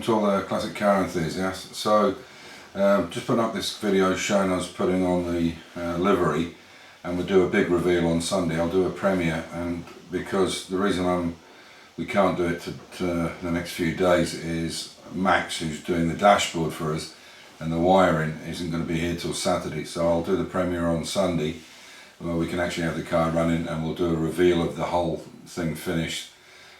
to all the classic car enthusiasts. So just putting up this video showing us putting on the livery, and we'll do a big reveal on Sunday. I'll do a premiere, and because the reason we can't do it to the next few days is Max, who's doing the dashboard for us, and the wiring isn't going to be here till Saturday. So I'll do the premiere on Sunday where we can actually have the car running, and we'll do a reveal of the whole thing finished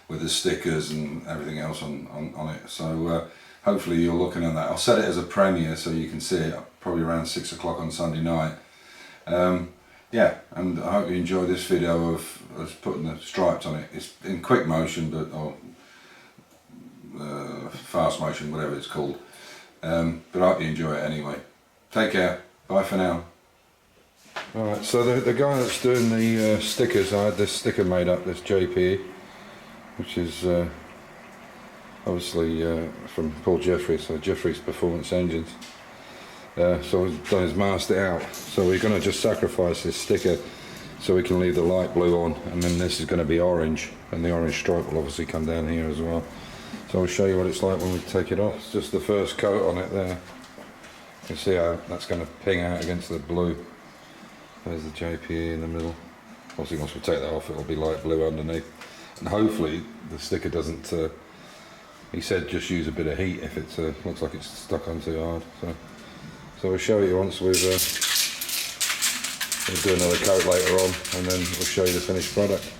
with the stickers and everything else on it. So hopefully you're looking at that. I'll set it as a premiere so you can see it probably around 6 o'clock on Sunday night. Yeah, and I hope you enjoy this video of us putting the stripes on it. It's in quick motion, or fast motion, whatever it's called. But I hope you enjoy it anyway. Take care. Bye for now. Alright, so the guy that's doing the stickers, I had this sticker made up, this JP, which is obviously from Paul Jeffrey, so Jeffrey's Performance Engines. So he's done his masked it out. So we're going to just sacrifice this sticker so we can leave the light blue on, and then this is going to be orange, and the orange stripe will obviously come down here as well. So I'll show you what it's like when we take it off. It's just the first coat on it there. You can see how that's going to ping out against the blue. There's the JPE in the middle. Obviously once we take that off it'll be light blue underneath. And hopefully the sticker doesn't, he said just use a bit of heat if it looks like it's stuck on too hard. So we'll show you once we'll do another coat later on, and then we'll show you the finished product.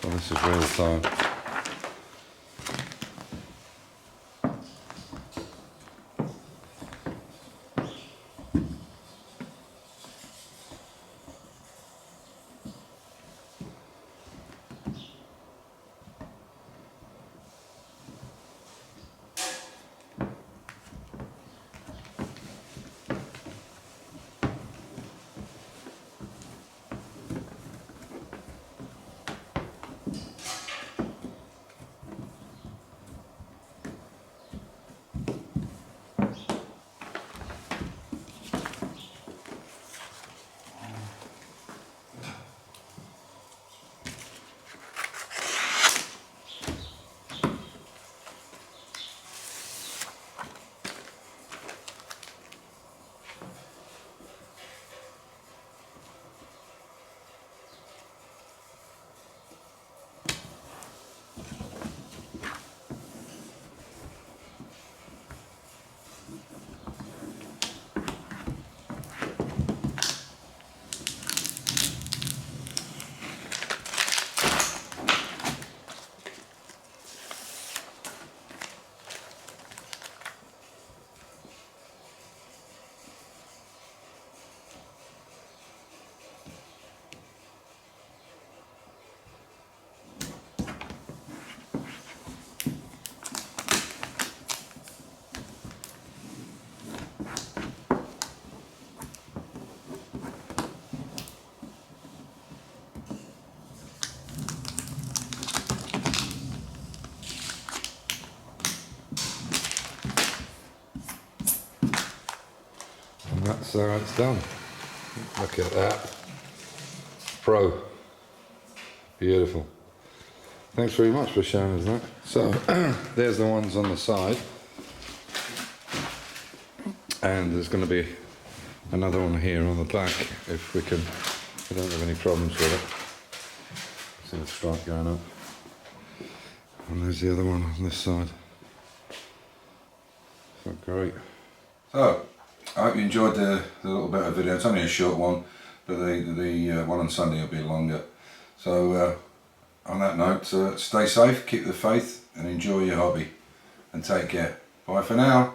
Well, this is real time. that's how it's done. Look at that. Pro. Beautiful. Thanks very much for showing us that. So, there's the ones on the side. And there's going to be another one here on the back if we don't have any problems with it. See the stripe going up. And there's the other one on this side. So great. So, I hope you enjoyed the little bit of video. It's only a short one, but the one on Sunday will be longer. So, on that note, stay safe, keep the faith, and enjoy your hobby. And take care. Bye for now.